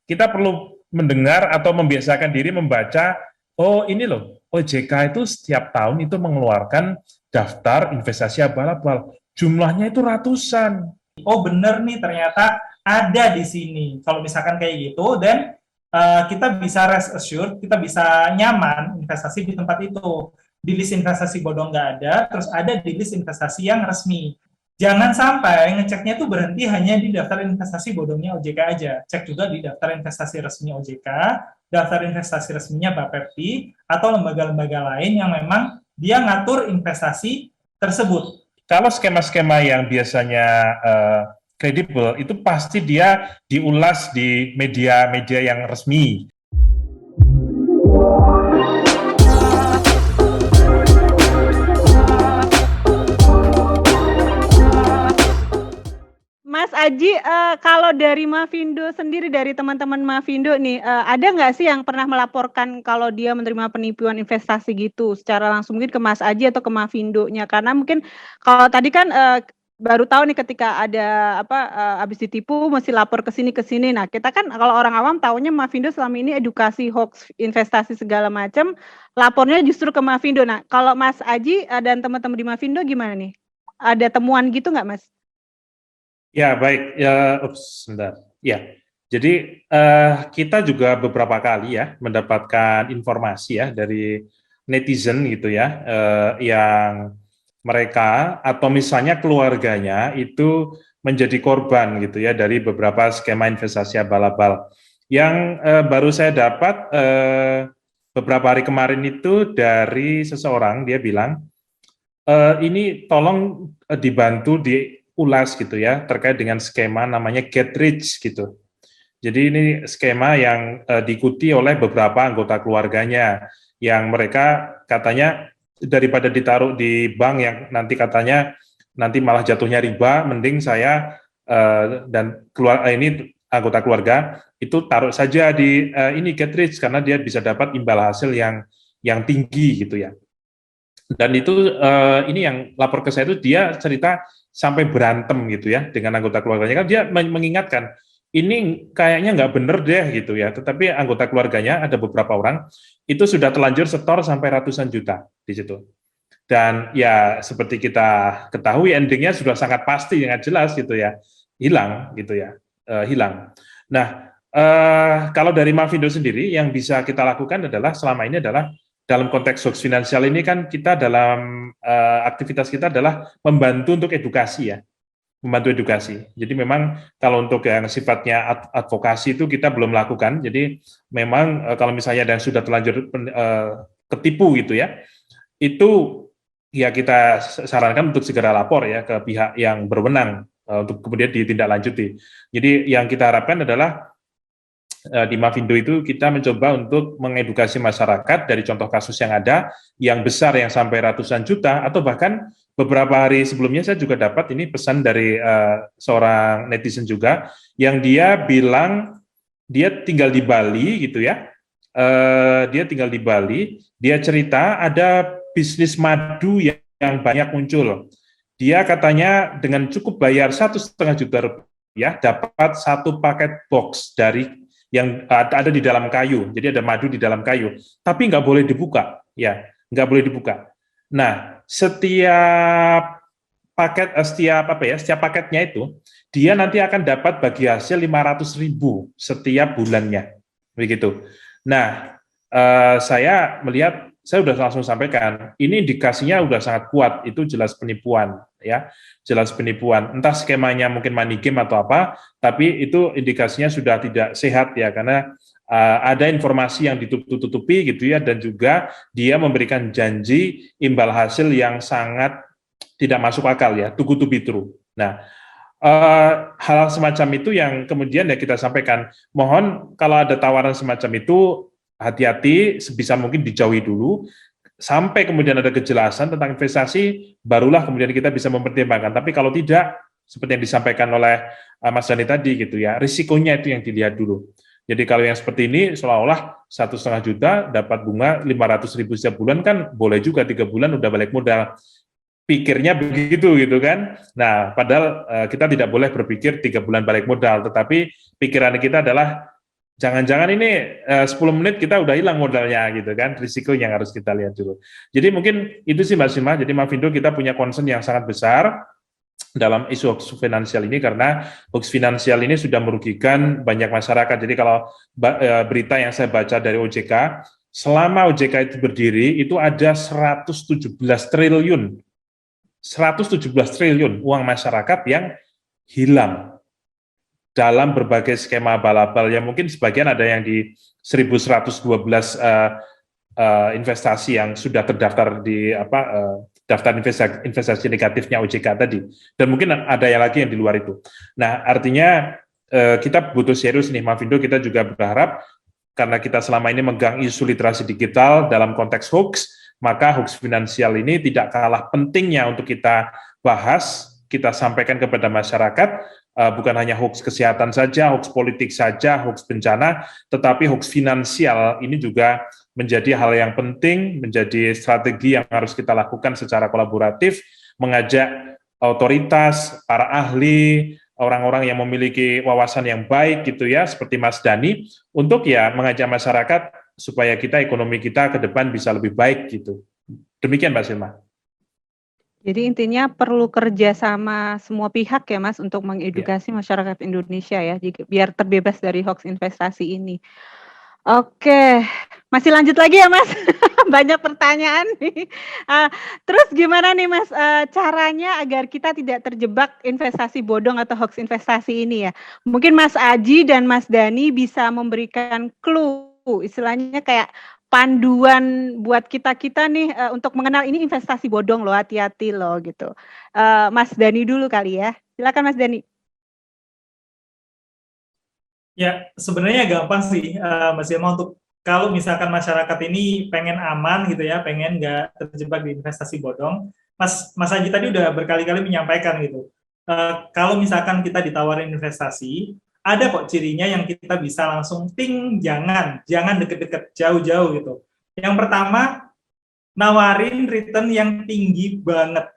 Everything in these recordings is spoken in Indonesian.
kita perlu mendengar atau membiasakan diri membaca, oh ini loh, OJK itu setiap tahun itu mengeluarkan daftar investasi abal-abal. Jumlahnya itu ratusan. Oh bener nih ternyata ada di sini. Kalau misalkan kayak gitu dan kita bisa rest assured, kita bisa nyaman investasi di tempat itu. Di list investasi bodong nggak ada, terus ada di list investasi yang resmi. Jangan sampai ngeceknya itu berhenti hanya di daftar investasi bodongnya OJK aja. Cek juga di daftar investasi resmi OJK, daftar investasi resminya Bapepti, atau lembaga-lembaga lain yang memang dia ngatur investasi tersebut. Kalau skema-skema yang biasanya kredibel, itu pasti dia diulas di media-media yang resmi. Mas Aji, kalau dari Mavindo sendiri, dari teman-teman Mavindo nih, ada nggak sih yang pernah melaporkan kalau dia menerima penipuan investasi gitu secara langsung mungkin ke Mas Aji atau ke Mavindonya? Karena mungkin kalau tadi kan baru tahu nih ketika ada habis ditipu mesti lapor ke sini ke sini. Nah, kita kan kalau orang awam taunya Mavindo selama ini edukasi hoax investasi segala macam, lapornya justru ke Mavindo. Nah, kalau Mas Aji dan teman-teman di Mavindo gimana nih? Ada temuan gitu nggak, Mas? Ya, baik. Ya, sebentar. Ya, jadi kita juga beberapa kali ya mendapatkan informasi ya dari netizen gitu ya, yang mereka atau misalnya keluarganya itu menjadi korban gitu ya dari beberapa skema investasi abal-abal. Yang baru saya dapat beberapa hari kemarin itu dari seseorang, dia bilang, ini tolong dibantu diulas gitu ya terkait dengan skema namanya Get Rich gitu. Jadi ini skema yang diikuti oleh beberapa anggota keluarganya yang mereka katanya daripada ditaruh di bank yang nanti katanya nanti malah jatuhnya riba, mending saya dan ini anggota keluarga itu taruh saja di ini Get Rich karena dia bisa dapat imbal hasil yang tinggi gitu ya. Dan itu ini yang lapor ke saya itu dia cerita sampai berantem gitu ya dengan anggota keluarganya, kan dia mengingatkan ini kayaknya nggak bener deh gitu ya, tetapi anggota keluarganya ada beberapa orang itu sudah terlanjur setor sampai ratusan juta di situ. Dan ya seperti kita ketahui endingnya sudah sangat pasti dengan jelas gitu ya, hilang gitu ya, hilang. Nah, kalau dari Mavindo sendiri yang bisa kita lakukan adalah selama ini adalah dalam konteks hoax finansial ini kan kita dalam aktivitas kita adalah membantu untuk edukasi ya, membantu edukasi. Jadi memang kalau untuk yang sifatnya advokasi itu kita belum lakukan. Jadi memang kalau misalnya ada yang sudah terlanjur ketipu gitu ya, itu ya kita sarankan untuk segera lapor ya ke pihak yang berwenang untuk kemudian ditindaklanjuti. Jadi yang kita harapkan adalah di Mavindo itu kita mencoba untuk mengedukasi masyarakat dari contoh kasus yang ada, yang besar yang sampai ratusan juta, atau bahkan beberapa hari sebelumnya saya juga dapat ini pesan dari seorang netizen juga, yang dia bilang dia tinggal di Bali gitu ya, dia tinggal di Bali, dia cerita ada bisnis madu yang banyak muncul. Dia katanya dengan cukup bayar 1,5 juta rupiah dapat satu paket box dari yang ada di dalam kayu, jadi ada madu di dalam kayu, tapi nggak boleh dibuka, ya, nggak boleh dibuka. Nah, setiap paket, setiap paketnya itu, dia nanti akan dapat bagi hasil 500.000 setiap bulannya, begitu. Nah, saya melihat, saya sudah langsung sampaikan, ini indikasinya sudah sangat kuat, itu jelas penipuan, ya, jelas penipuan. Entah skemanya mungkin money game atau apa, tapi itu indikasinya sudah tidak sehat ya, karena ada informasi yang ditutup-tutupi gitu ya, dan juga dia memberikan janji imbal hasil yang sangat tidak masuk akal ya, too good to be true. Nah, hal semacam itu yang kemudian ya kita sampaikan, mohon kalau ada tawaran semacam itu hati-hati, sebisa mungkin dijauhi dulu sampai kemudian ada kejelasan tentang investasi, barulah kemudian kita bisa mempertimbangkan. Tapi kalau tidak, seperti yang disampaikan oleh Mas Dani tadi gitu ya, risikonya itu yang dilihat dulu. Jadi kalau yang seperti ini seolah-olah 1,5 juta dapat bunga 500.000 setiap bulan, kan boleh juga 3 bulan udah balik modal, pikirnya begitu gitu kan. Nah, padahal kita tidak boleh berpikir 3 bulan balik modal, tetapi pikiran kita adalah Jangan-jangan ini 10 menit kita udah hilang modalnya gitu kan, risiko yang harus kita lihat dulu. Jadi mungkin itu sih Mbak Sima, jadi Mavindo kita punya concern yang sangat besar dalam isu hoax finansial ini karena hoax finansial ini sudah merugikan banyak masyarakat. Jadi kalau berita yang saya baca dari OJK, selama OJK itu berdiri itu ada 117 triliun uang masyarakat yang hilang dalam berbagai skema abal-abal. Ya mungkin sebagian ada yang di 1112 investasi yang sudah terdaftar di daftar investasi negatifnya OJK tadi, dan mungkin ada yang lagi yang di luar itu. Nah, artinya kita butuh serius nih, Mavindo, kita juga berharap karena kita selama ini megang isu literasi digital dalam konteks hoax, maka hoax finansial ini tidak kalah pentingnya untuk kita bahas, kita sampaikan kepada masyarakat, bukan hanya hoax kesehatan saja, hoax politik saja, hoax bencana, tetapi hoax finansial ini juga menjadi hal yang penting, menjadi strategi yang harus kita lakukan secara kolaboratif, mengajak otoritas, para ahli, orang-orang yang memiliki wawasan yang baik gitu ya, seperti Mas Dani, untuk ya mengajak masyarakat supaya ekonomi kita ke depan bisa lebih baik gitu. Demikian Mbak Silma. Jadi intinya perlu kerja sama semua pihak ya Mas untuk mengedukasi masyarakat Indonesia ya, biar terbebas dari hoax investasi ini. Oke, masih lanjut lagi ya Mas? Banyak pertanyaan nih. Terus gimana nih Mas caranya agar kita tidak terjebak investasi bodong atau hoax investasi ini ya? Mungkin Mas Aji dan Mas Dani bisa memberikan clue, istilahnya kayak panduan buat kita nih untuk mengenal ini investasi bodong loh, hati-hati loh gitu. Mas Dani dulu kali ya. Silakan Mas Dani. Ya, sebenarnya gampang sih, Mas Ilma, untuk kalau misalkan masyarakat ini pengen aman gitu ya, pengen nggak terjebak di investasi bodong, Mas Haji tadi udah berkali-kali menyampaikan gitu. Kalau misalkan kita ditawarin investasi, ada kok cirinya yang kita bisa langsung jangan deket-deket, jauh-jauh gitu. Yang pertama, nawarin return yang tinggi banget.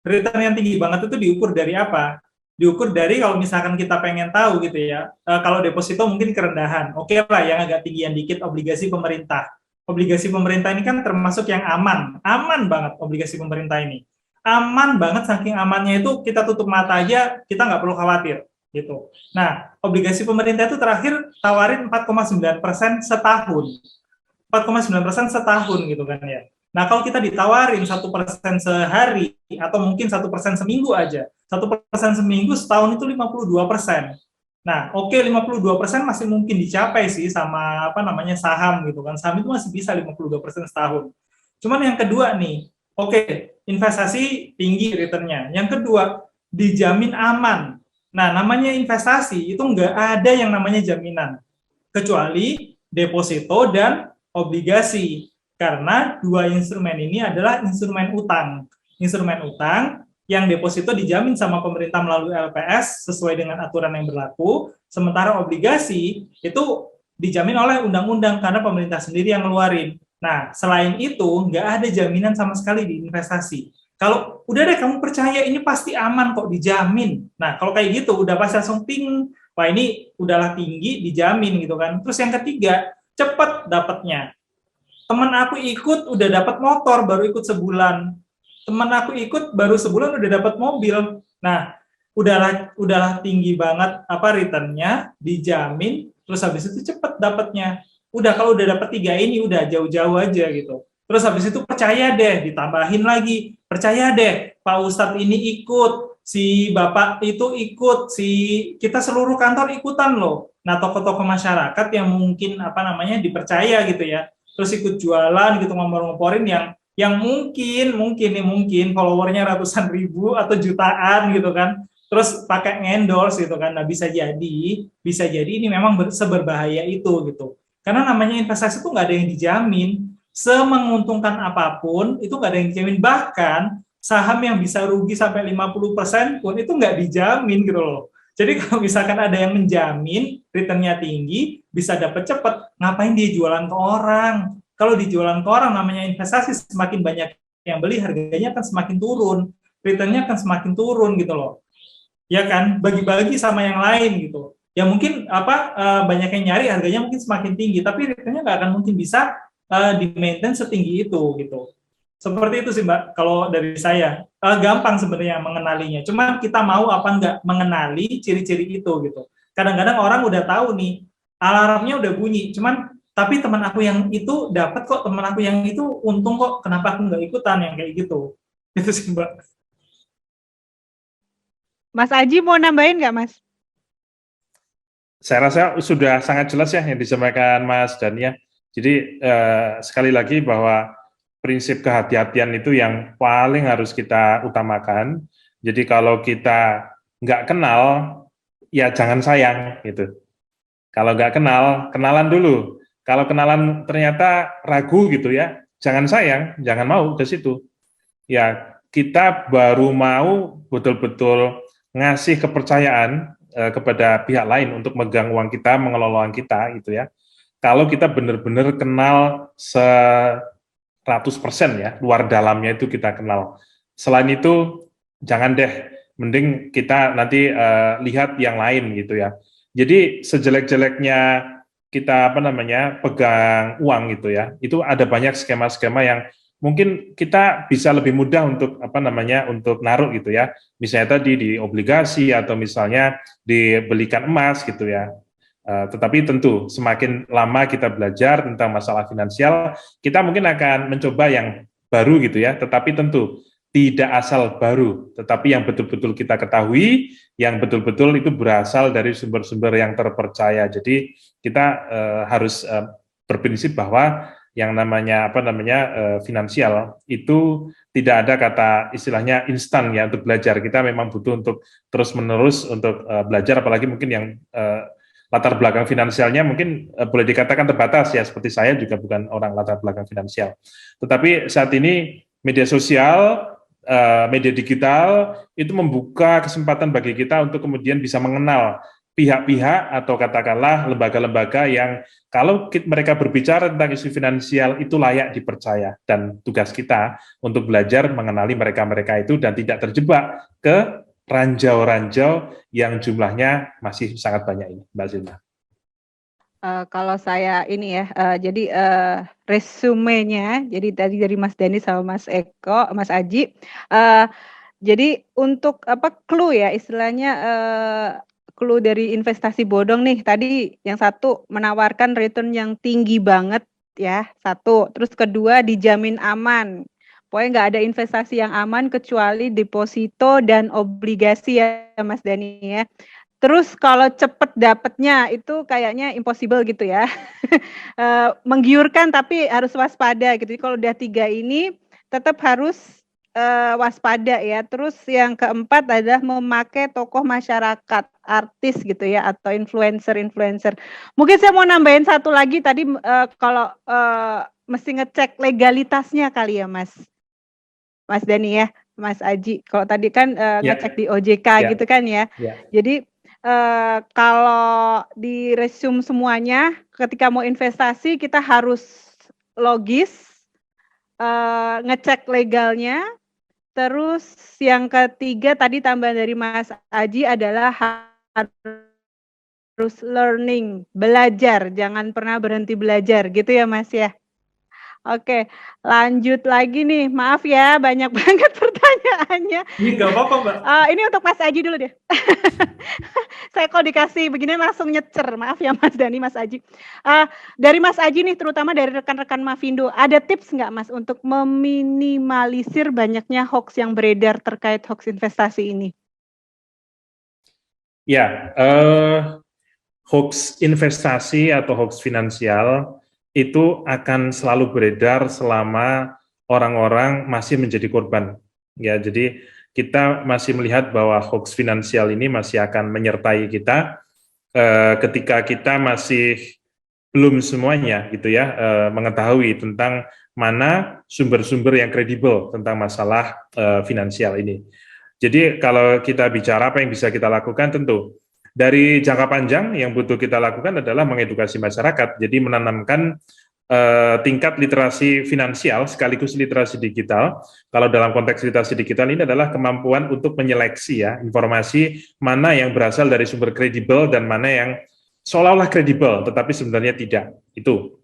Return yang tinggi banget itu diukur dari apa? Diukur dari kalau misalkan kita pengen tahu gitu ya, kalau deposito mungkin kerendahan, oke lah yang agak tinggian dikit obligasi pemerintah. Obligasi pemerintah ini kan termasuk yang aman banget obligasi pemerintah ini. Aman banget, saking amannya itu kita tutup mata aja, kita nggak perlu khawatir gitu. Nah, obligasi pemerintah itu terakhir tawarin 4,9% setahun. 4,9% setahun gitu kan ya. Nah, kalau kita ditawarin 1% sehari, atau mungkin 1% seminggu aja, 1% seminggu setahun itu 52%. Nah, oke, 52% masih mungkin dicapai sih sama saham gitu kan. Saham itu masih bisa 52% setahun. Cuman yang kedua nih, oke, investasi tinggi returnnya. Yang kedua, dijamin aman. Nah, namanya investasi itu nggak ada yang namanya jaminan, kecuali deposito dan obligasi. Karena dua instrumen ini adalah instrumen utang. Instrumen utang yang deposito dijamin sama pemerintah melalui LPS sesuai dengan aturan yang berlaku, sementara obligasi itu dijamin oleh undang-undang karena pemerintah sendiri yang ngeluarin. Nah, selain itu, nggak ada jaminan sama sekali di investasi. Kalau udah deh kamu percaya ini pasti aman kok, dijamin. Nah, kalau kayak gitu udah pasti langsung wah ini udahlah tinggi, dijamin gitu kan. Terus yang ketiga, cepat dapatnya. Temen aku ikut udah dapat motor baru ikut sebulan. Temen aku ikut baru sebulan udah dapat mobil. Nah, udahlah tinggi banget returnnya, dijamin, terus habis itu cepet dapatnya. Udah kalau udah dapat 3 ini udah jauh-jauh aja gitu. Terus habis itu percaya deh, ditambahin lagi. Percaya deh, Pak Ustadz ini ikut, si Bapak itu ikut, kita seluruh kantor ikutan loh. Nah, tokoh-tokoh masyarakat yang mungkin dipercaya gitu ya. Terus ikut jualan gitu, ngompor-ngomporin yang mungkin followernya ratusan ribu atau jutaan gitu kan, terus pakai endorse gitu kan. Nah, bisa jadi ini memang seberbahaya itu gitu, karena namanya investasi itu nggak ada yang dijamin, semenguntungkan apapun itu nggak ada yang dijamin, bahkan saham yang bisa rugi sampai 50% pun itu nggak dijamin gitu loh. Jadi kalau misalkan ada yang menjamin returnnya tinggi, bisa dapat cepat, ngapain dia jualan ke orang? Kalau dijualan ke orang namanya investasi, semakin banyak yang beli, harganya akan semakin turun, returnnya akan semakin turun gitu loh. Ya kan, bagi-bagi sama yang lain gitu. ya mungkin banyak yang nyari, harganya mungkin semakin tinggi, tapi returnnya nggak akan mungkin bisa di-maintain setinggi itu gitu. Seperti itu sih Mbak, kalau dari saya. Gampang sebenarnya mengenalinya, cuman kita mau apa nggak mengenali ciri-ciri itu gitu. Kadang-kadang orang udah tahu nih, alarmnya udah bunyi, cuman tapi teman aku yang itu dapat kok, teman aku yang itu untung kok, kenapa aku nggak ikutan yang kayak gitu. Itu sih Mbak. Mas Aji mau nambahin nggak, Mas? Saya rasa sudah sangat jelas ya yang disampaikan Mas Dania. Jadi sekali lagi bahwa prinsip kehati-hatian itu yang paling harus kita utamakan. Jadi kalau kita nggak kenal, ya jangan sayang gitu. Kalau nggak kenal, kenalan dulu. Kalau kenalan ternyata ragu gitu ya, jangan sayang, jangan mau ke situ. Ya kita baru mau betul-betul ngasih kepercayaan kepada pihak lain untuk megang uang kita, mengelola uang kita gitu ya. Kalau kita benar-benar kenal 100% ya, luar dalamnya itu kita kenal. Selain itu, jangan deh, mending kita nanti lihat yang lain gitu ya. Jadi sejelek-jeleknya kita pegang uang gitu ya, itu ada banyak skema-skema yang mungkin kita bisa lebih mudah untuk untuk naruh gitu ya. Misalnya tadi di obligasi atau misalnya dibelikan emas gitu ya. Tetapi tentu semakin lama kita belajar tentang masalah finansial, kita mungkin akan mencoba yang baru gitu ya, tetapi tentu tidak asal baru, tetapi yang betul-betul kita ketahui, yang betul-betul itu berasal dari sumber-sumber yang terpercaya. Jadi kita harus berprinsip bahwa yang namanya finansial itu tidak ada kata istilahnya instan ya untuk belajar. Kita memang butuh untuk terus-menerus untuk belajar, apalagi mungkin yang latar belakang finansialnya mungkin boleh dikatakan terbatas ya, seperti saya juga bukan orang latar belakang finansial. Tetapi saat ini media sosial, media digital itu membuka kesempatan bagi kita untuk kemudian bisa mengenal pihak-pihak atau katakanlah lembaga-lembaga yang kalau mereka berbicara tentang isu finansial itu layak dipercaya, dan tugas kita untuk belajar mengenali mereka-mereka itu dan tidak terjebak ke ranjau-ranjau yang jumlahnya masih sangat banyak ini, Mbak Zilma. Kalau saya ini ya, jadi resumenya, jadi tadi dari Mas Dani sama Mas Eko, Mas Aji, jadi untuk clue ya istilahnya, clue dari investasi bodong nih, tadi yang satu menawarkan return yang tinggi banget ya, satu, terus kedua dijamin aman. Pokoknya nggak ada investasi yang aman kecuali deposito dan obligasi ya Mas Dani ya. Terus kalau cepet dapetnya itu kayaknya impossible gitu ya. Menggiurkan tapi harus waspada gitu. Jadi kalau udah 3 ini tetap harus waspada ya. Terus yang keempat adalah memakai tokoh masyarakat, artis gitu ya, atau influencer. Mungkin saya mau nambahin satu lagi tadi kalau mesti ngecek legalitasnya kali ya Mas Dani ya, Mas Aji. Kalau tadi kan ngecek di OJK gitu kan ya. Jadi kalau di resume semuanya, ketika mau investasi kita harus logis, ngecek legalnya. Terus yang ketiga tadi tambahan dari Mas Aji adalah harus learning, belajar, jangan pernah berhenti belajar gitu ya Mas ya. Oke, lanjut lagi nih. Maaf ya, banyak banget pertanyaannya. Nggak apa-apa, Mbak. Ini untuk Mas Aji dulu deh. Saya kalau dikasih begini langsung nyecer. Maaf ya Mas Dani, Mas Aji. Dari Mas Aji nih, terutama dari rekan-rekan Mavindo, ada tips nggak Mas untuk meminimalisir banyaknya hoax yang beredar terkait hoax investasi ini? Ya, hoax investasi atau hoax finansial itu akan selalu beredar selama orang-orang masih menjadi korban. Ya, jadi kita masih melihat bahwa hoax finansial ini masih akan menyertai kita ketika kita masih belum semuanya gitu ya mengetahui tentang mana sumber-sumber yang kredibel tentang masalah finansial ini. Jadi kalau kita bicara apa yang bisa kita lakukan, tentu dari jangka panjang yang butuh kita lakukan adalah mengedukasi masyarakat. Jadi menanamkan tingkat literasi finansial sekaligus literasi digital. Kalau dalam konteks literasi digital ini adalah kemampuan untuk menyeleksi ya informasi mana yang berasal dari sumber kredibel dan mana yang seolah-olah kredibel tetapi sebenarnya tidak. Itu.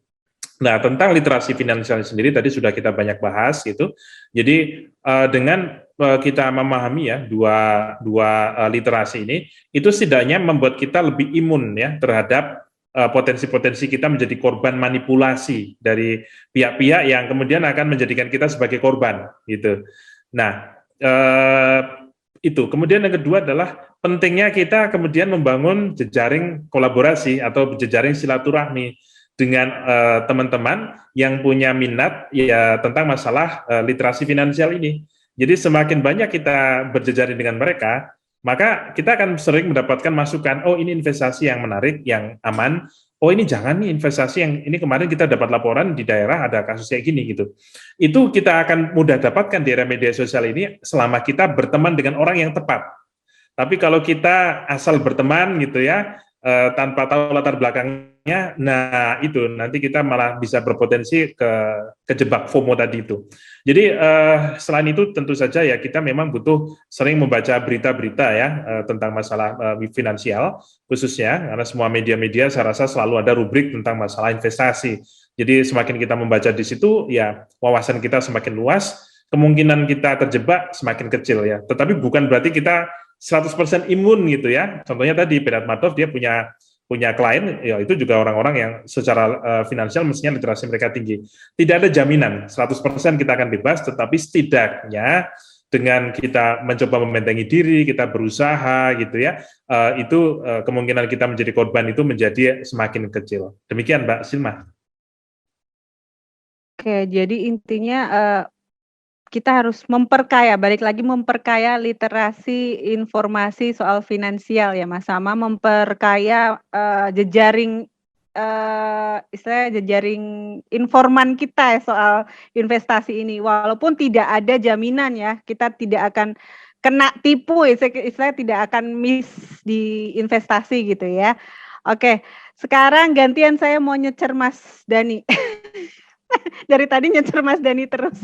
Nah, tentang literasi finansial sendiri tadi sudah kita banyak bahas gitu. Jadi dengan kita memahami ya dua literasi ini, itu setidaknya membuat kita lebih imun ya terhadap potensi-potensi kita menjadi korban manipulasi dari pihak-pihak yang kemudian akan menjadikan kita sebagai korban gitu. Nah, itu. Kemudian yang kedua adalah pentingnya kita kemudian membangun jejaring kolaborasi atau jejaring silaturahmi dengan teman-teman yang punya minat ya tentang masalah literasi finansial ini. Jadi semakin banyak kita berjejaring dengan mereka, maka kita akan sering mendapatkan masukan, oh ini investasi yang menarik, yang aman, oh ini jangan nih investasi yang ini kemarin kita dapat laporan di daerah ada kasus kayak gini gitu. Itu kita akan mudah dapatkan di era media sosial ini selama kita berteman dengan orang yang tepat. Tapi kalau kita asal berteman gitu ya, tanpa tahu latar belakangnya, nah itu nanti kita malah bisa berpotensi kejebak FOMO tadi itu. Jadi selain itu tentu saja ya kita memang butuh sering membaca berita-berita ya tentang masalah finansial khususnya karena semua media-media saya rasa selalu ada rubrik tentang masalah investasi. Jadi semakin kita membaca di situ ya wawasan kita semakin luas, kemungkinan kita terjebak semakin kecil ya. Tetapi bukan berarti kita 100% imun gitu ya. Contohnya tadi Berat Madov dia punya klien, ya itu juga orang-orang yang secara finansial mestinya literasi mereka tinggi. Tidak ada jaminan 100% kita akan bebas, tetapi setidaknya dengan kita mencoba membentengi diri, kita berusaha gitu ya, itu kemungkinan kita menjadi korban itu menjadi semakin kecil. Demikian Mbak Silma. Oke, jadi intinya kita harus balik lagi memperkaya literasi informasi soal finansial ya Mas, sama memperkaya jejaring istilahnya jejaring informan kita ya soal investasi ini. Walaupun tidak ada jaminan ya, kita tidak akan kena tipu, istilahnya tidak akan miss di investasi gitu ya. Oke, sekarang gantian saya mau nyecer Mas Dani. Dari tadi nyecer Mas Dani terus.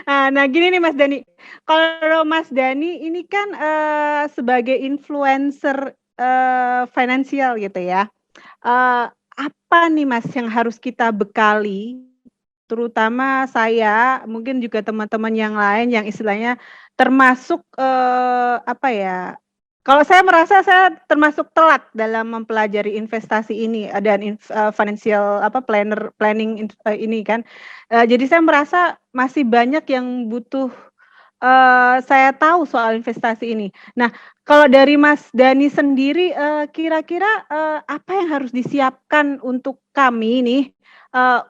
Nah gini nih Mas Dani, kalau Mas Dani ini kan sebagai influencer finansial gitu ya, apa nih Mas yang harus kita bekali, terutama saya, mungkin juga teman-teman yang lain yang istilahnya termasuk apa ya, kalau saya merasa saya termasuk telat dalam mempelajari investasi ini dan financial planning ini kan. Jadi saya merasa masih banyak yang butuh saya tahu soal investasi ini. Nah, kalau dari Mas Dani sendiri kira-kira apa yang harus disiapkan untuk kami nih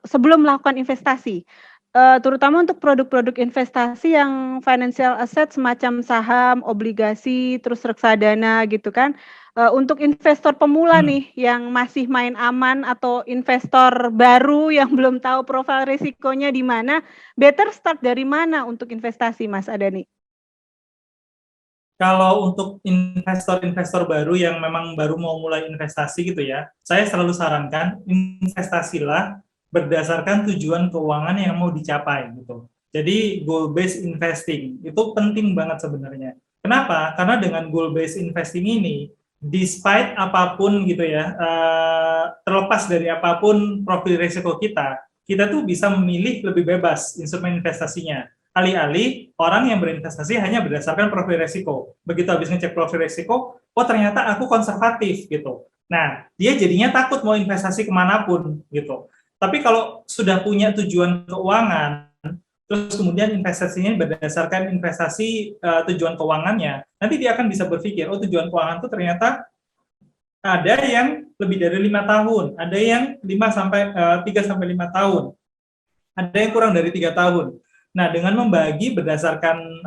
sebelum melakukan investasi? Terutama untuk produk-produk investasi yang financial asset semacam saham, obligasi, terus reksadana gitu kan. Untuk investor pemula nih yang masih main aman atau investor baru yang belum tahu profil risikonya di mana, better start dari mana untuk investasi Mas Adani? Kalau untuk investor-investor baru yang memang baru mau mulai investasi gitu ya, saya selalu sarankan investasilah berdasarkan tujuan keuangan yang mau dicapai gitu. Jadi goal based investing itu penting banget sebenarnya. Kenapa? Karena dengan goal based investing ini, despite apapun gitu ya, terlepas dari apapun profil risiko kita tuh bisa memilih lebih bebas instrumen investasinya. Alih-alih orang yang berinvestasi hanya berdasarkan profil risiko. Begitu habis ngecek profil risiko, oh ternyata aku konservatif gitu. Nah, dia jadinya takut mau investasi kemanapun gitu. Tapi kalau sudah punya tujuan keuangan, terus kemudian investasinya berdasarkan investasi tujuan keuangannya, nanti dia akan bisa berpikir, oh tujuan keuangan itu ternyata ada yang lebih dari 5 tahun, ada yang 3-5 tahun, ada yang kurang dari 3 tahun. Nah, dengan membagi berdasarkan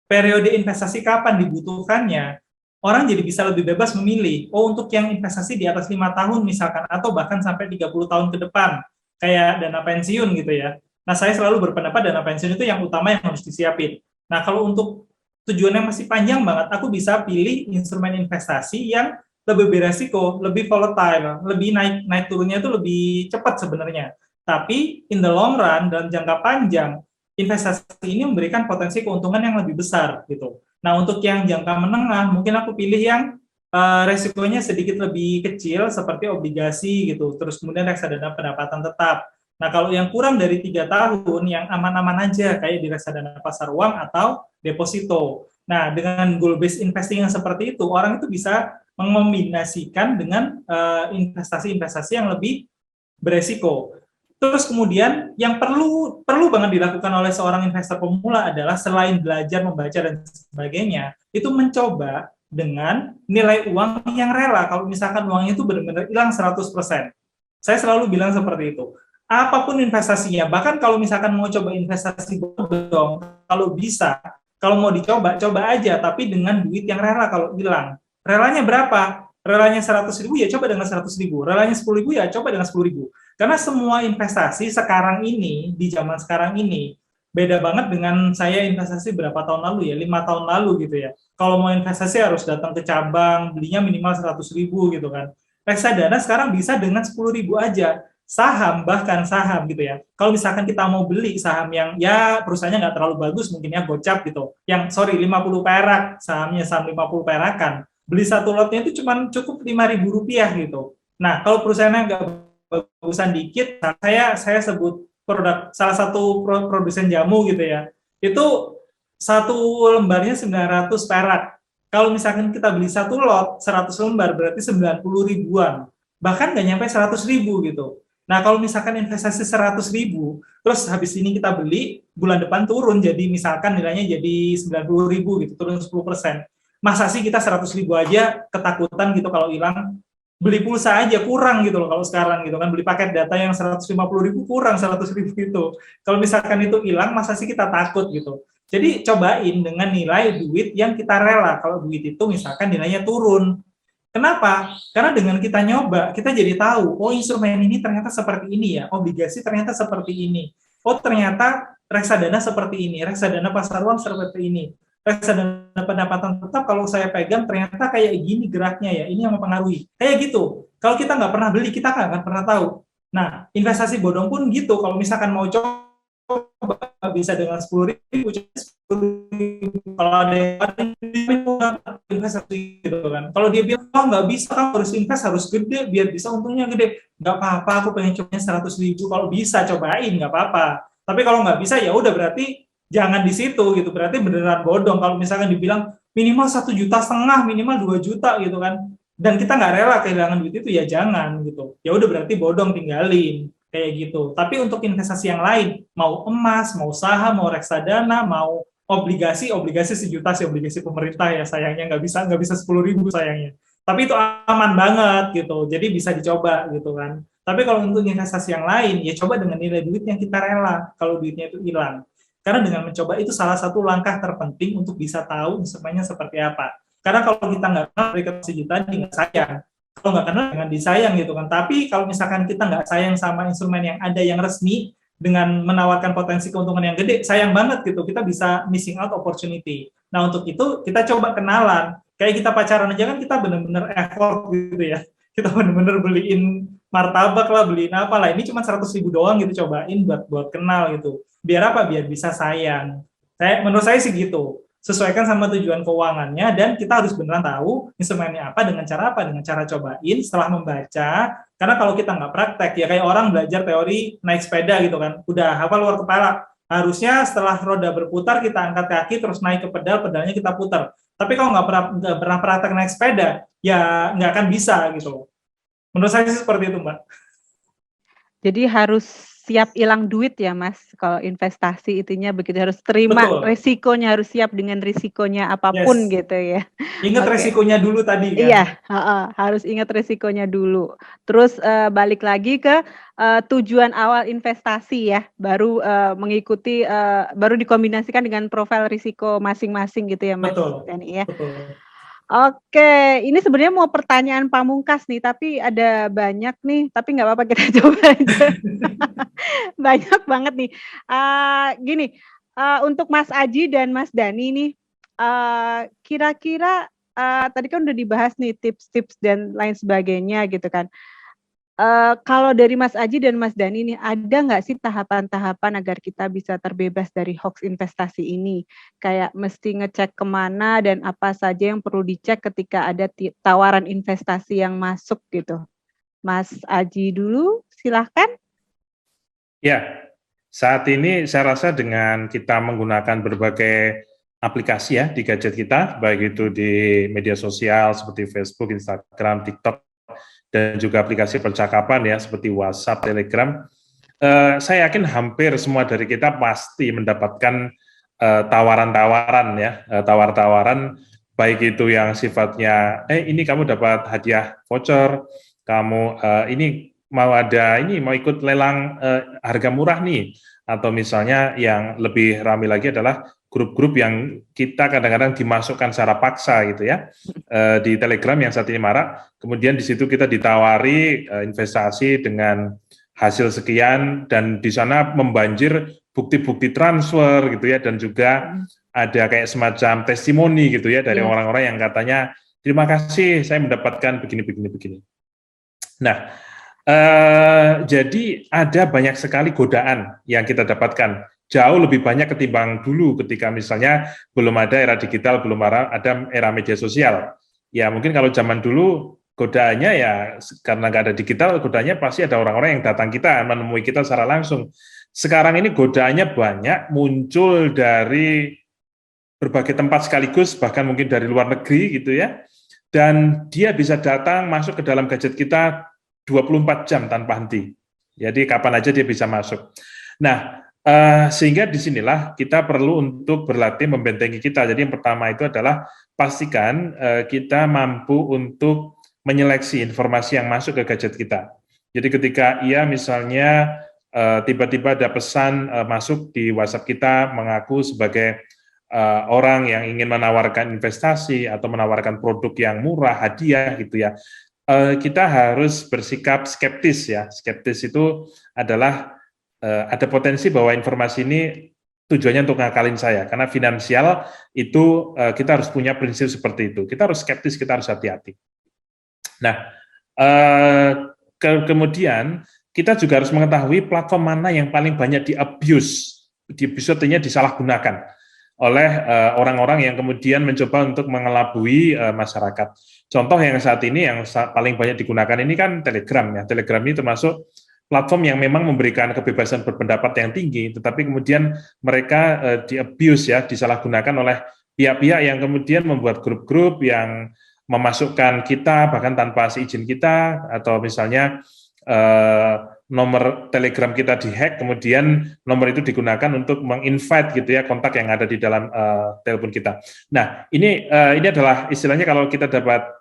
periode investasi kapan dibutuhkannya, orang jadi bisa lebih bebas memilih, oh untuk yang investasi di atas 5 tahun misalkan, atau bahkan sampai 30 tahun ke depan, kayak dana pensiun gitu ya. Nah, saya selalu berpendapat dana pensiun itu yang utama yang harus disiapin. Nah, kalau untuk tujuannya masih panjang banget, aku bisa pilih instrumen investasi yang lebih beresiko, lebih volatile, lebih naik turunnya itu lebih cepat sebenarnya. Tapi in the long run, dalam jangka panjang, investasi ini memberikan potensi keuntungan yang lebih besar gitu. Nah, untuk yang jangka menengah, mungkin aku pilih yang resikonya sedikit lebih kecil seperti obligasi gitu, terus kemudian reksadana pendapatan tetap. Nah, kalau yang kurang dari 3 tahun, yang aman-aman aja kayak di reksadana pasar uang atau deposito. Nah, dengan goal based investing yang seperti itu, orang itu bisa mengombinasikan dengan investasi-investasi yang lebih beresiko. Terus kemudian yang perlu banget dilakukan oleh seorang investor pemula adalah selain belajar membaca dan sebagainya, itu mencoba dengan nilai uang yang rela. Kalau misalkan uangnya itu benar-benar hilang 100%. Saya selalu bilang seperti itu. Apapun investasinya, bahkan kalau misalkan mau coba investasi bodong, kalau bisa, kalau mau dicoba, coba aja, tapi dengan duit yang rela kalau hilang. Relanya berapa? Relanya 100.000 ya coba dengan 100.000. Relanya 10.000 ya coba dengan 10.000. Karena semua investasi sekarang ini, di zaman sekarang ini, beda banget dengan saya investasi berapa tahun lalu ya, 5 tahun lalu gitu ya. Kalau mau investasi harus datang ke cabang, belinya minimal 100.000 gitu kan. Reksadana sekarang bisa dengan 10.000 aja. Saham, bahkan saham gitu ya. Kalau misalkan kita mau beli saham yang ya perusahaannya nggak terlalu bagus, mungkin ya gocap gitu. Yang, 50 perak, sahamnya saham 50 perakan. Beli satu lotnya itu cuma cukup Rp5.000 gitu. Nah, kalau perusahaannya nggak bagusan dikit, saya sebut produk salah satu produsen jamu gitu ya. Itu satu lembarnya 900 perak. Kalau misalkan kita beli satu lot 100 lembar berarti 90 ribuan. Bahkan nggak nyampe 100.000 gitu. Nah, kalau misalkan investasi 100.000, terus habis ini kita beli, bulan depan turun, jadi misalkan nilainya jadi 90.000 gitu, turun 10%. Masa sih kita 100.000 aja ketakutan gitu kalau hilang? Beli pulsa aja kurang gitu loh kalau sekarang gitu kan, beli paket data yang 150.000 kurang 100.000 itu. Kalau misalkan itu hilang, masa sih kita takut gitu. Jadi cobain dengan nilai duit yang kita rela. Kalau duit itu misalkan nilainya turun. Kenapa? Karena dengan kita nyoba, kita jadi tahu, oh instrumen ini ternyata seperti ini ya, obligasi ternyata seperti ini. Oh ternyata reksadana seperti ini, reksadana pasar uang seperti ini. Reksadana pendapatan tetap kalau saya pegang ternyata kayak gini geraknya ya, ini yang mempengaruhi. Kayak gitu. Kalau kita nggak pernah beli, kita nggak akan pernah tahu. Nah, investasi bodong pun gitu. Kalau misalkan mau coba bisa dengan 10.000, kalau ada yang investasi gitu kan. Kalau dia bilang oh nggak bisa, kan harus invest harus gede biar bisa untungnya gede. Nggak apa-apa, aku pengen cobanya 100.000. Kalau bisa cobain nggak apa-apa. Tapi kalau nggak bisa ya udah berarti jangan di situ gitu. Berarti beneran bodong. Kalau misalkan dibilang minimal 1,5 juta, minimal 2 juta gitu kan. Dan kita nggak rela kehilangan duit itu ya jangan gitu. Ya udah berarti bodong, tinggalin kayak gitu. Tapi untuk investasi yang lain, mau emas, mau saham, mau reksadana, mau obligasi 1 juta sih obligasi pemerintah ya sayangnya nggak bisa 10.000 sayangnya. Tapi itu aman banget gitu, jadi bisa dicoba gitu kan. Tapi kalau untuk investasi yang lain, ya coba dengan nilai duit yang kita rela kalau duitnya itu hilang. Karena dengan mencoba itu salah satu langkah terpenting untuk bisa tahu instrumennya seperti apa. Karena kalau kita nggak kenal aplikasi tadi nggak sayang. Kalau nggak kenal jangan disayang gitu kan. Tapi kalau misalkan kita nggak sayang sama instrumen yang ada yang resmi dengan menawarkan potensi keuntungan yang gede, sayang banget gitu. Kita bisa missing out opportunity. Nah untuk itu kita coba kenalan. Kayak kita pacaran aja kan kita benar-benar effort gitu ya. Kita benar-benar beliin martabak lah, beliin apa lah. Ini cuma 100.000 doang gitu cobain buat kenal gitu. Biar apa? Biar bisa sayang. Menurut saya sih gitu. Sesuaikan sama tujuan keuangannya dan kita harus beneran tahu instrumennya apa dengan cara cobain setelah membaca. Karena kalau kita nggak praktek ya kayak orang belajar teori naik sepeda gitu kan, udah hafal luar kepala, harusnya setelah roda berputar kita angkat kaki terus naik ke pedalnya kita putar. Tapi kalau nggak pernah praktek naik sepeda ya nggak akan bisa gitu. Menurut saya sih seperti itu Mbak. Jadi harus siap hilang duit ya Mas, kalau investasi itunya begitu, harus terima Betul. resikonya, harus siap dengan risikonya apapun Yes. gitu ya. Ingat Oke. resikonya dulu tadi kan. Iya, harus ingat resikonya dulu. Terus, balik lagi ke, tujuan awal investasi ya, baru, mengikuti, baru dikombinasikan dengan profil risiko masing-masing gitu ya Mas Betul. Dani ya. Betul. Oke, ini sebenarnya mau pertanyaan pamungkas nih, tapi ada banyak nih, tapi nggak apa-apa kita coba aja. Banyak banget nih. Gini, untuk Mas Aji dan Mas Dani nih, kira-kira, tadi kan udah dibahas nih tips-tips dan lain sebagainya gitu kan. Kalau dari Mas Aji dan Mas Dani nih, ada nggak sih tahapan-tahapan agar kita bisa terbebas dari hoax investasi ini? Kayak mesti ngecek kemana dan apa saja yang perlu dicek ketika ada tawaran investasi yang masuk gitu. Mas Aji dulu, silahkan. Ya, saat ini saya rasa dengan kita menggunakan berbagai aplikasi ya di gadget kita, baik itu di media sosial seperti Facebook, Instagram, TikTok, dan juga aplikasi percakapan ya seperti WhatsApp, Telegram, saya yakin hampir semua dari kita pasti mendapatkan tawaran-tawaran ya, tawar-tawaran baik itu yang sifatnya, ini kamu dapat hadiah voucher, kamu ini mau ikut lelang harga murah nih, atau misalnya yang lebih ramai lagi adalah grup-grup yang kita kadang-kadang dimasukkan secara paksa gitu ya, di Telegram yang saat ini marak, kemudian di situ kita ditawari investasi dengan hasil sekian, dan di sana membanjir bukti-bukti transfer gitu ya, dan juga ada kayak semacam testimoni gitu ya dari orang-orang yang katanya terima kasih saya mendapatkan begini. Nah, jadi ada banyak sekali godaan yang kita dapatkan, jauh lebih banyak ketimbang dulu ketika misalnya belum ada era digital, belum ada era media sosial. Ya mungkin kalau zaman dulu godaannya ya karena nggak ada digital, godaannya pasti ada orang-orang yang datang kita, menemui kita secara langsung. Sekarang ini godaannya banyak, muncul dari berbagai tempat sekaligus, bahkan mungkin dari luar negeri gitu ya, dan dia bisa datang masuk ke dalam gadget kita 24 jam tanpa henti. Jadi kapan aja dia bisa masuk. Nah, sehingga disinilah kita perlu untuk berlatih membentengi kita. Jadi yang pertama itu adalah pastikan kita mampu untuk menyeleksi informasi yang masuk ke gadget kita. Jadi ketika ia misalnya tiba-tiba ada pesan masuk di WhatsApp kita mengaku sebagai orang yang ingin menawarkan investasi atau menawarkan produk yang murah, hadiah gitu ya, kita harus bersikap skeptis ya. Skeptis itu adalah ada potensi bahwa informasi ini tujuannya untuk ngakalin saya, karena finansial itu kita harus punya prinsip seperti itu. Kita harus skeptis, kita harus hati-hati. Nah, kemudian kita juga harus mengetahui platform mana yang paling banyak di-abuse artinya disalahgunakan oleh orang-orang yang kemudian mencoba untuk mengelabui masyarakat. Contoh yang saat ini yang paling banyak digunakan ini kan Telegram ya. Telegram ini termasuk platform yang memang memberikan kebebasan berpendapat yang tinggi, tetapi kemudian mereka di-abuse ya, disalahgunakan oleh pihak-pihak yang kemudian membuat grup-grup yang memasukkan kita bahkan tanpa seizin kita, atau misalnya nomor Telegram kita dihack, kemudian nomor itu digunakan untuk menginvite gitu ya kontak yang ada di dalam telepon kita. Nah, ini adalah istilahnya kalau kita dapat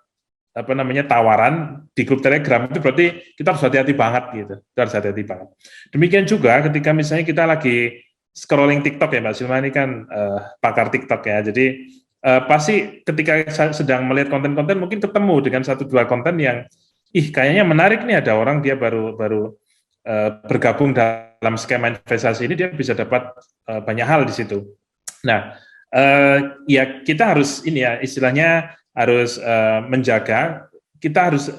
tawaran di grup Telegram, itu berarti kita harus hati-hati banget gitu. Kita harus hati-hati banget. Demikian juga ketika misalnya kita lagi scrolling TikTok ya, Mbak Silma ini kan pakar TikTok ya. Jadi pasti ketika sedang melihat konten-konten mungkin ketemu dengan 1-2 konten yang kayaknya menarik nih, ada orang dia baru bergabung dalam skema investasi ini, dia bisa dapat banyak hal di situ. Nah, ya kita harus ini ya istilahnya harus menjaga, kita harus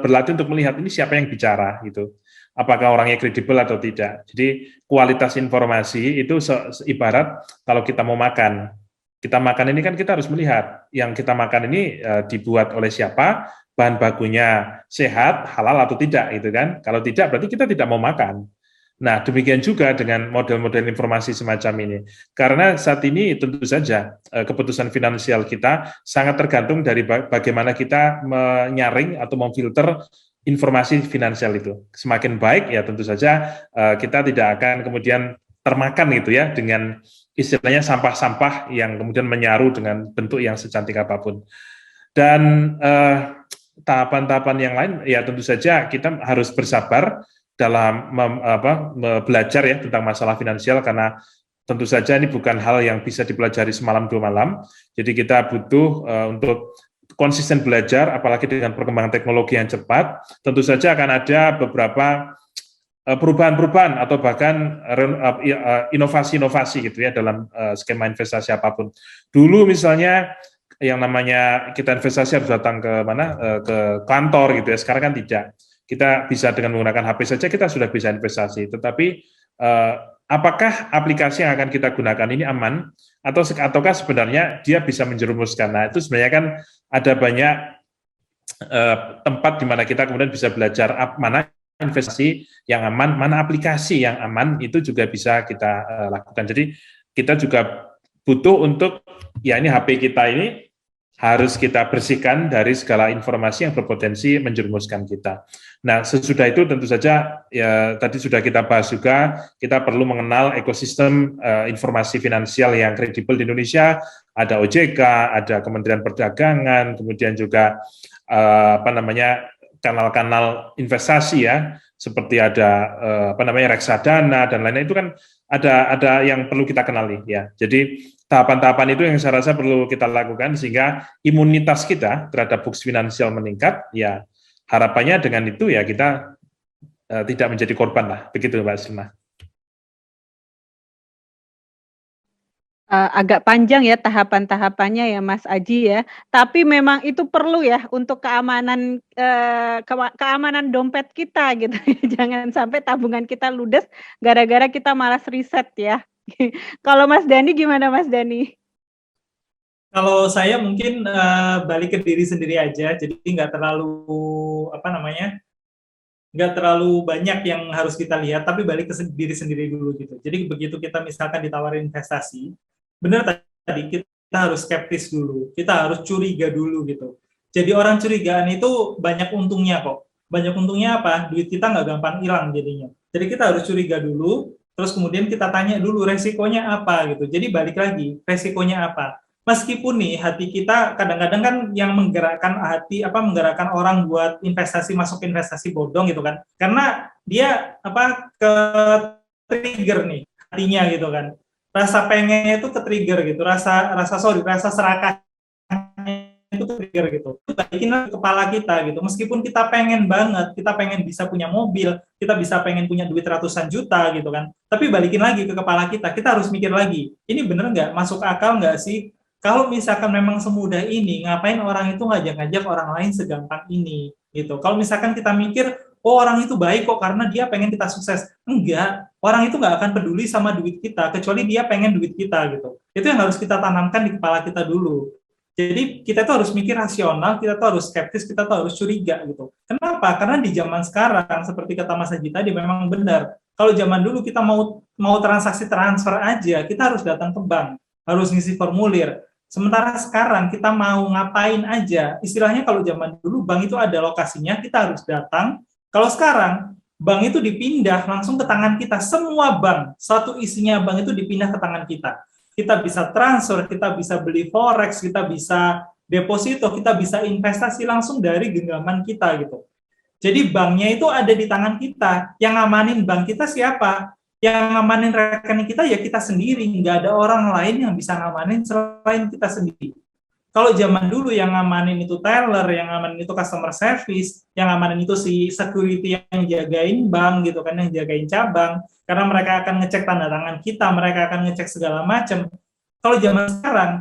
berlatih untuk melihat ini siapa yang bicara gitu. Apakah orangnya kredibel atau tidak. Jadi kualitas informasi itu ibarat kalau kita mau makan. Kita makan ini kan kita harus melihat yang kita makan ini dibuat oleh siapa, bahan bakunya sehat, halal atau tidak gitu kan. Kalau tidak berarti kita tidak mau makan. Nah, demikian juga dengan model-model informasi semacam ini. Karena saat ini tentu saja keputusan finansial kita sangat tergantung dari bagaimana kita menyaring atau memfilter informasi finansial itu. Semakin baik ya tentu saja kita tidak akan kemudian termakan gitu ya dengan istilahnya sampah-sampah yang kemudian menyaru dengan bentuk yang secantik apapun. Dan tahapan-tahapan yang lain ya tentu saja kita harus bersabar dalam belajar ya tentang masalah finansial, karena tentu saja ini bukan hal yang bisa dipelajari semalam 2 malam. Jadi kita butuh untuk konsisten belajar, apalagi dengan perkembangan teknologi yang cepat. Tentu saja akan ada beberapa perubahan-perubahan atau bahkan inovasi-inovasi gitu ya dalam skema investasi apapun. Dulu misalnya yang namanya kita investasi harus datang ke mana, ke kantor gitu ya. Sekarang kan tidak. kita bisa dengan menggunakan HP saja kita sudah bisa investasi. Tetapi apakah aplikasi yang akan kita gunakan ini aman ataukah sebenarnya dia bisa menjerumuskan? Nah, itu sebenarnya kan ada banyak tempat di mana kita kemudian bisa belajar mana investasi yang aman, mana aplikasi yang aman, itu juga bisa kita lakukan. Jadi kita juga butuh untuk, ya ini HP kita ini harus kita bersihkan dari segala informasi yang berpotensi menjerumuskan kita. Nah, sesudah itu tentu saja, ya tadi sudah kita bahas juga, kita perlu mengenal ekosistem informasi finansial yang kredibel di Indonesia, ada OJK, ada Kementerian Perdagangan, kemudian juga kanal-kanal investasi ya, seperti ada reksadana dan lain-lain, itu kan ada yang perlu kita kenali ya. Jadi tahapan-tahapan itu yang saya rasa perlu kita lakukan sehingga imunitas kita terhadap books finansial meningkat. Ya harapannya dengan itu ya kita tidak menjadi korban lah, begitu Mbak Silma. Agak panjang ya tahapan-tahapannya ya Mas Aji ya, tapi memang itu perlu ya untuk keamanan keamanan dompet kita gitu. Jangan sampai tabungan kita ludes gara-gara kita malas riset ya. Kalau Mas Dani gimana Mas Dani? Kalau saya mungkin balik ke diri sendiri aja, jadi nggak terlalu nggak terlalu banyak yang harus kita lihat, tapi balik ke diri sendiri dulu gitu. Jadi begitu kita misalkan ditawarin investasi, benar tadi kita harus skeptis dulu, kita harus curiga dulu gitu. Jadi orang curigaan itu banyak untungnya kok. Banyak untungnya apa? Duit kita nggak gampang hilang jadinya. Jadi kita harus curiga dulu, terus kemudian kita tanya dulu resikonya apa gitu. Jadi balik lagi, resikonya apa? Meskipun nih hati kita kadang-kadang kan yang menggerakkan menggerakkan orang buat masuk investasi bodong gitu kan. Karena dia ke trigger nih hatinya gitu kan. Rasa pengennya itu ke trigger gitu, rasa serakahnya itu trigger gitu. Itu balikin ke kepala kita gitu. Meskipun kita pengen banget, kita pengen bisa punya mobil, kita bisa pengen punya duit ratusan juta gitu kan. Tapi balikin lagi ke kepala kita harus mikir lagi, ini bener nggak, masuk akal nggak sih? Kalau misalkan memang semudah ini, ngapain orang itu ngajak-ngajak orang lain segampang ini gitu. Kalau misalkan kita mikir, oh orang itu baik kok karena dia pengen kita sukses. Enggak, orang itu nggak akan peduli sama duit kita, kecuali dia pengen duit kita gitu. Itu yang harus kita tanamkan di kepala kita dulu. Jadi kita tuh harus mikir rasional, kita tuh harus skeptis, kita tuh harus curiga gitu. Kenapa? Karena di zaman sekarang, seperti kata Mas Haji tadi, memang benar. Kalau zaman dulu kita mau transaksi transfer aja, kita harus datang ke bank, harus ngisi formulir. Sementara sekarang kita mau ngapain aja, istilahnya kalau zaman dulu bank itu ada lokasinya, kita harus datang. Kalau sekarang, bank itu dipindah langsung ke tangan kita. Semua bank, satu isinya bank itu dipindah ke tangan kita. Kita bisa transfer, kita bisa beli forex, kita bisa deposito, kita bisa investasi langsung dari genggaman kita gitu. Jadi banknya itu ada di tangan kita. Yang ngamanin bank kita siapa? Yang ngamanin rekening kita ya kita sendiri, nggak ada orang lain yang bisa ngamanin selain kita sendiri. Kalau zaman dulu yang ngamanin itu teller, yang ngamanin itu customer service, yang ngamanin itu si security yang jagain bank gitu kan, yang jagain cabang, karena mereka akan ngecek tanda tangan kita, mereka akan ngecek segala macam. Kalau zaman sekarang,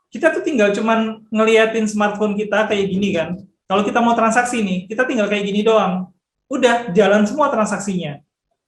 kita tuh tinggal cuman ngeliatin smartphone kita kayak gini kan. Kalau kita mau transaksi nih, kita tinggal kayak gini doang. Udah, jalan semua transaksinya.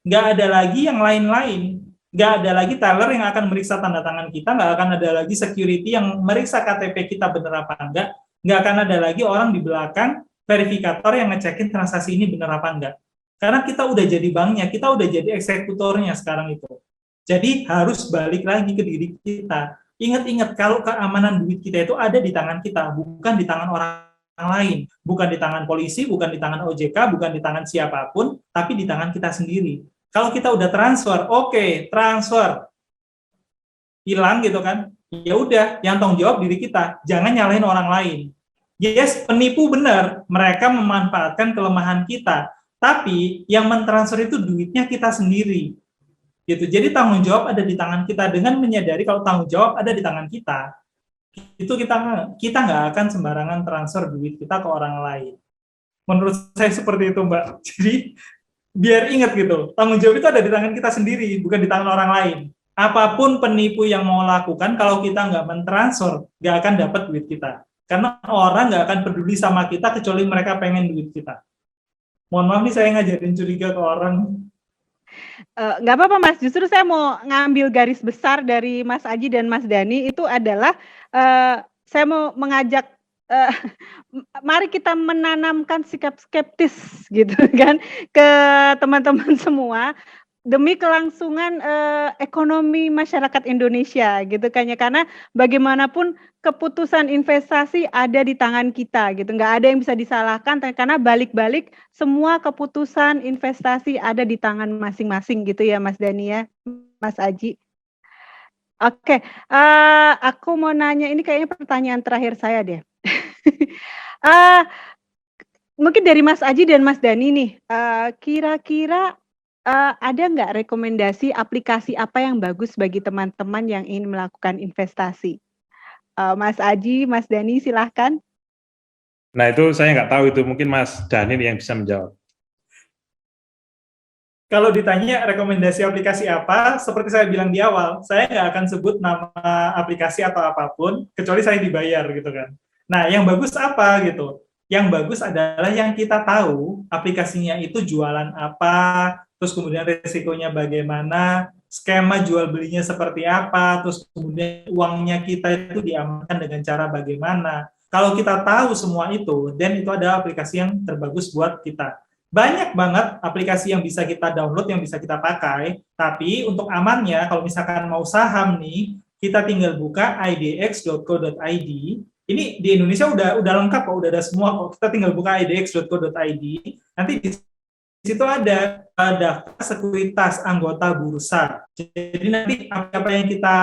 Nggak ada lagi yang lain-lain, nggak ada lagi teller yang akan meriksa tanda tangan kita, nggak akan ada lagi security yang meriksa KTP kita bener apa enggak, nggak akan ada lagi orang di belakang verifikator yang ngecekin transaksi ini bener apa enggak. Karena kita udah jadi banknya, kita udah jadi eksekutornya sekarang itu. Jadi harus balik lagi ke diri kita. Ingat-ingat kalau keamanan duit kita itu ada di tangan kita, bukan di tangan orang lain, bukan di tangan polisi, bukan di tangan OJK, bukan di tangan siapapun, tapi di tangan kita sendiri. Kalau kita udah transfer, oke, transfer hilang gitu kan, ya udah, yang tanggung jawab diri kita, jangan nyalahin orang lain. Yes, penipu benar, mereka memanfaatkan kelemahan kita, tapi yang mentransfer itu duitnya kita sendiri. Gitu. Jadi tanggung jawab ada di tangan kita, dengan menyadari kalau tanggung jawab ada di tangan kita, itu kita nggak akan sembarangan transfer duit kita ke orang lain. Menurut saya seperti itu, Mbak. Jadi biar ingat gitu, tanggung jawab itu ada di tangan kita sendiri, bukan di tangan orang lain. Apapun penipu yang mau lakukan, kalau kita nggak mentransfer, nggak akan dapat duit kita. Karena orang nggak akan peduli sama kita kecuali mereka pengen duit kita. Mohon maaf nih saya ngajarin curiga ke orang. Nggak apa-apa Mas, justru saya mau ngambil garis besar dari Mas Aji dan Mas Dani itu adalah saya mau mengajak mari kita menanamkan sikap skeptis gitu kan ke teman-teman semua demi kelangsungan ekonomi masyarakat Indonesia gitu kan ya, karena bagaimanapun keputusan investasi ada di tangan kita gitu, nggak ada yang bisa disalahkan karena balik-balik semua keputusan investasi ada di tangan masing-masing gitu ya Mas Dani ya, Mas Aji. Oke, aku mau nanya ini kayaknya pertanyaan terakhir saya deh. Mungkin dari Mas Aji dan Mas Dani nih, kira-kira ada nggak rekomendasi aplikasi apa yang bagus bagi teman-teman yang ingin melakukan investasi? Mas Aji, Mas Dani silahkan. Nah itu saya nggak tahu, itu mungkin Mas Dani yang bisa menjawab. Kalau ditanya rekomendasi aplikasi apa, seperti saya bilang di awal, saya nggak akan sebut nama aplikasi atau apapun, kecuali saya dibayar gitu kan. Nah, yang bagus apa gitu? Yang bagus adalah yang kita tahu aplikasinya itu jualan apa, terus kemudian resikonya bagaimana, skema jual belinya seperti apa, terus kemudian uangnya kita itu diamankan dengan cara bagaimana. Kalau kita tahu semua itu, dan itu ada aplikasi yang terbagus buat kita. Banyak banget aplikasi yang bisa kita download, yang bisa kita pakai, tapi untuk amannya, kalau misalkan mau saham nih, kita tinggal buka idx.co.id. Ini di Indonesia udah lengkap kok, udah ada semua kok. Kita tinggal buka idx.co.id, nanti di situ ada daftar sekuritas anggota bursa. Jadi nanti apa yang kita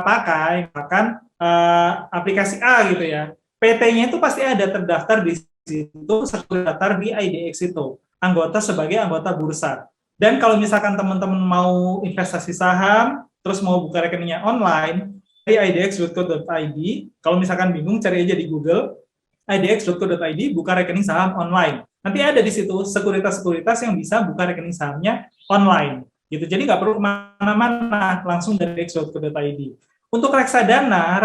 pakai, bahkan aplikasi A gitu ya, PT-nya itu pasti ada terdaftar di situ, terdaftar di IDX itu, anggota sebagai anggota bursa. Dan kalau misalkan teman-teman mau investasi saham, terus mau buka rekeningnya online, di idx.co.id, kalau misalkan bingung cari aja di Google, idx.co.id, buka rekening saham online. Nanti ada di situ sekuritas-sekuritas yang bisa buka rekening sahamnya online. Gitu. Jadi nggak perlu kemana-mana, langsung dari idx.co.id. Untuk reksadana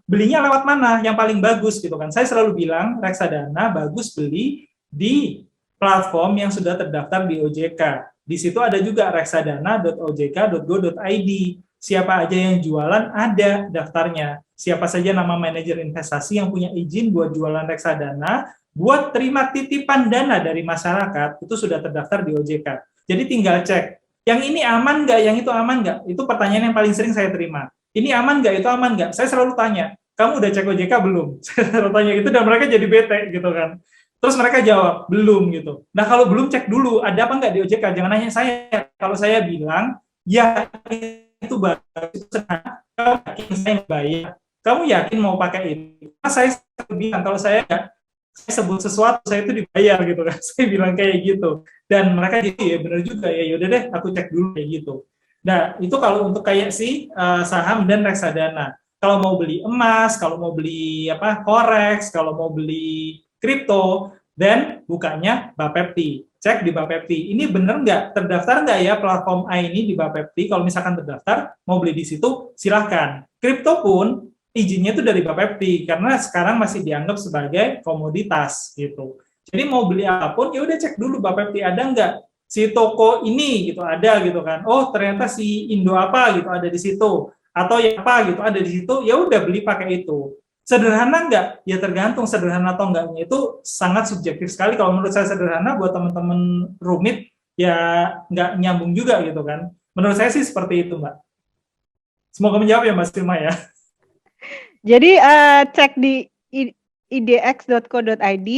belinya lewat mana yang paling bagus gitu kan? Saya selalu bilang reksadana bagus beli di platform yang sudah terdaftar di OJK. Di situ ada juga reksadana.ojk.go.id. Siapa aja yang jualan ada daftarnya. Siapa saja nama manajer investasi yang punya izin buat jualan reksadana, buat terima titipan dana dari masyarakat, itu sudah terdaftar di OJK. Jadi tinggal cek, yang ini aman nggak, yang itu aman nggak? Itu pertanyaan yang paling sering saya terima. Ini aman nggak, itu aman nggak? Saya selalu tanya, kamu udah cek OJK belum? Saya selalu tanya gitu, dan mereka jadi bete gitu kan. Terus mereka jawab, belum gitu. Nah kalau belum, cek dulu, ada apa nggak di OJK? Jangan nanya saya. Kalau saya bilang, ya itu bagus, kamu yakin saya bayar? Kamu yakin mau pakai itu? Nah, saya bilang, kalau saya sebut sesuatu, saya itu dibayar gitu kan. Saya bilang kayak gitu. Dan mereka jadi, ya benar juga, ya yaudah deh, aku cek dulu kayak gitu. Nah, itu kalau untuk kayak saham dan reksadana. Kalau mau beli emas, kalau mau beli forex, kalau mau beli kripto, dan bukanya Bapepti. Cek di Bapepti. Ini bener nggak? Terdaftar nggak ya platform A ini di Bapepti? Kalau misalkan terdaftar, mau beli di situ, silahkan. Kripto pun izinnya itu dari Bapepti, karena sekarang masih dianggap sebagai komoditas gitu. Jadi mau beli apapun, ya udah cek dulu Bapepti ada nggak? Si toko ini gitu ada gitu kan. Oh ternyata si Indo apa gitu ada di situ. Atau ya apa gitu ada di situ, ya udah beli pakai itu. Sederhana nggak? Ya tergantung sederhana atau enggaknya, itu sangat subjektif sekali. Kalau menurut saya sederhana, buat teman-teman rumit, ya nggak nyambung juga gitu kan. Menurut saya sih seperti itu, Mbak. Semoga menjawab ya, Mas Firma ya. Jadi cek di idx.co.id,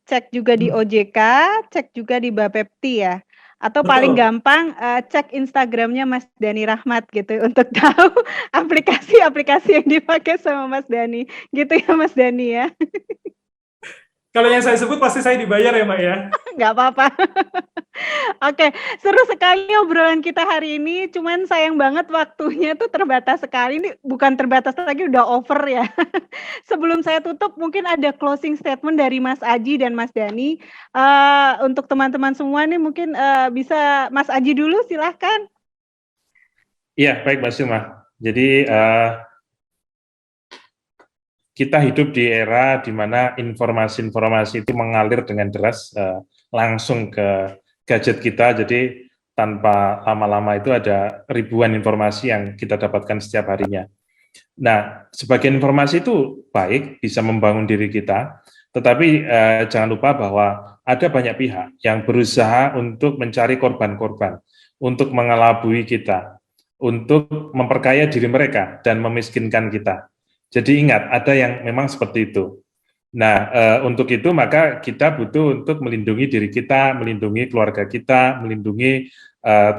cek juga di OJK, cek juga di Bapepti ya. Atau Betul. paling gampang cek Instagramnya Mas Dani Rahmat gitu untuk tahu aplikasi-aplikasi yang dipakai sama Mas Dani. Gitu ya Mas Dani ya. Kalau yang saya sebut pasti saya dibayar ya Mbak ya. Nggak apa-apa. Oke, seru sekali obrolan kita hari ini. Cuman sayang banget waktunya tuh terbatas sekali. Ini bukan terbatas lagi, udah over ya. Sebelum saya tutup, mungkin ada closing statement dari Mas Aji dan Mas Dani. Untuk teman-teman semua nih mungkin bisa Mas Aji dulu, silahkan. Iya, baik Mbak Suma. Jadi kita hidup di era di mana informasi-informasi itu mengalir dengan deras langsung ke gadget kita, jadi tanpa lama-lama itu ada ribuan informasi yang kita dapatkan setiap harinya. Nah, sebagian informasi itu baik, bisa membangun diri kita, tetapi jangan lupa bahwa ada banyak pihak yang berusaha untuk mencari korban-korban, untuk mengelabui kita, untuk memperkaya diri mereka dan memiskinkan kita. Jadi ingat, ada yang memang seperti itu. Nah, untuk itu maka kita butuh untuk melindungi diri kita, melindungi keluarga kita, melindungi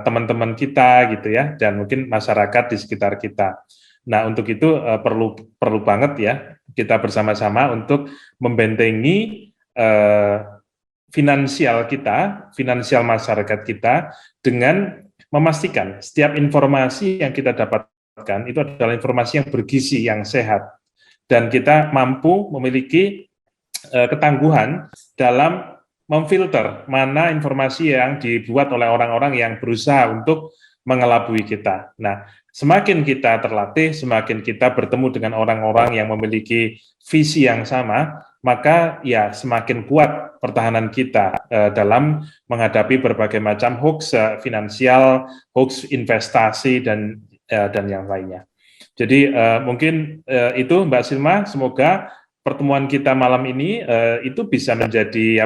teman-teman kita gitu ya, dan mungkin masyarakat di sekitar kita. Nah, untuk itu perlu banget ya kita bersama-sama untuk membentengi finansial kita, finansial masyarakat kita dengan memastikan setiap informasi yang kita dapatkan itu adalah informasi yang bergizi, yang sehat, dan kita mampu memiliki ketangguhan dalam memfilter mana informasi yang dibuat oleh orang-orang yang berusaha untuk mengelabui kita. Nah, semakin kita terlatih, semakin kita bertemu dengan orang-orang yang memiliki visi yang sama, maka ya semakin kuat pertahanan kita dalam menghadapi berbagai macam hoax finansial, hoax investasi, dan yang lainnya. Jadi mungkin itu Mbak Silma, semoga pertemuan kita malam ini itu bisa menjadi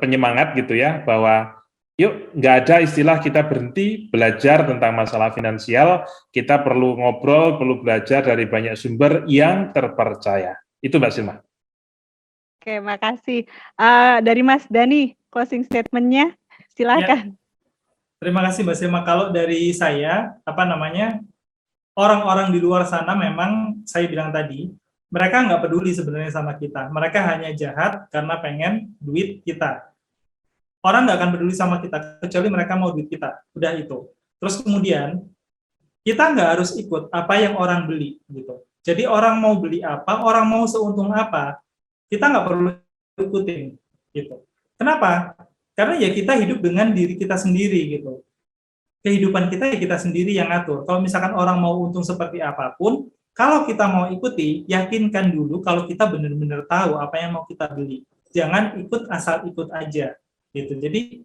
penyemangat gitu ya, bahwa yuk nggak ada istilah kita berhenti belajar tentang masalah finansial, kita perlu ngobrol, perlu belajar dari banyak sumber yang terpercaya. Itu Mbak Silma. Oke, makasih. Dari Mas Dani, closing statement-nya, silakan. Ya. Terima kasih Mbak Silma. Kalau dari saya, orang-orang di luar sana memang saya bilang tadi, mereka nggak peduli sebenarnya sama kita. Mereka hanya jahat karena pengen duit kita. Orang nggak akan peduli sama kita, kecuali mereka mau duit kita. Udah itu. Terus kemudian, kita nggak harus ikut apa yang orang beli. Gitu. Jadi orang mau beli apa, orang mau seuntung apa, kita nggak perlu ikutin. Gitu. Kenapa? Karena ya kita hidup dengan diri kita sendiri gitu. Kehidupan kita ya kita sendiri yang atur. Kalau misalkan orang mau untung seperti apapun, kalau kita mau ikuti, yakinkan dulu kalau kita benar-benar tahu apa yang mau kita beli. Jangan ikut asal ikut aja. Gitu. Jadi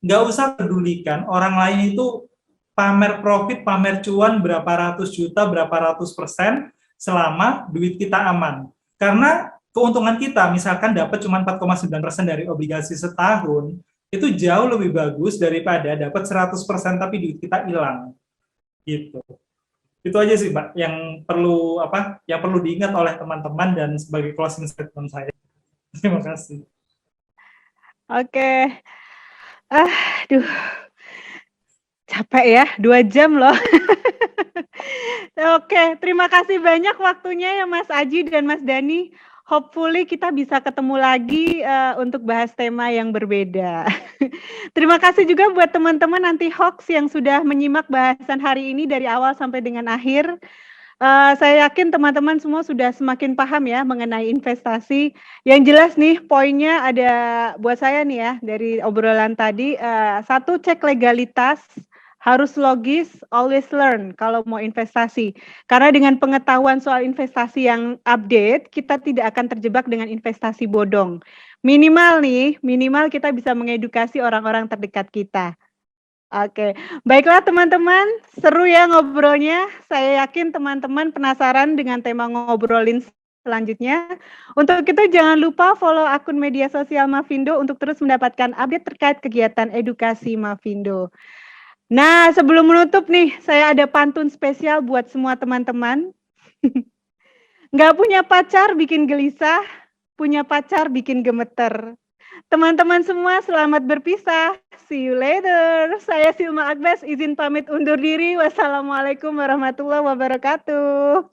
nggak usah pedulikan orang lain itu pamer profit, pamer cuan berapa ratus juta, berapa ratus % selama duit kita aman. Karena keuntungan kita misalkan dapat cuma 4,9% dari obligasi setahun, itu jauh lebih bagus daripada dapat 100% tapi duit kita hilang. Gitu. Itu aja sih, Mbak, yang perlu diingat oleh teman-teman dan sebagai closing statement saya. Terima kasih. Oke. Capek ya, 2 jam loh. Oke, terima kasih banyak waktunya ya Mas Aji dan Mas Dani. Hopefully kita bisa ketemu lagi untuk bahas tema yang berbeda. Terima kasih juga buat teman-teman anti hoax yang sudah menyimak bahasan hari ini dari awal sampai dengan akhir. Saya yakin teman-teman semua sudah semakin paham ya mengenai investasi. Yang jelas nih poinnya ada buat saya nih ya dari obrolan tadi. Satu, cek legalitas. Harus logis, always learn kalau mau investasi. Karena dengan pengetahuan soal investasi yang update, kita tidak akan terjebak dengan investasi bodong. Minimal kita bisa mengedukasi orang-orang terdekat kita. Oke, baiklah teman-teman, seru ya ngobrolnya. Saya yakin teman-teman penasaran dengan tema ngobrolin selanjutnya. Untuk itu jangan lupa follow akun media sosial Mavindo untuk terus mendapatkan update terkait kegiatan edukasi Mavindo. Nah, sebelum menutup nih, saya ada pantun spesial buat semua teman-teman. Nggak punya pacar bikin gelisah, punya pacar bikin gemeter. Teman-teman semua selamat berpisah. See you later. Saya Silma Akbas, izin pamit undur diri. Wassalamualaikum warahmatullahi wabarakatuh.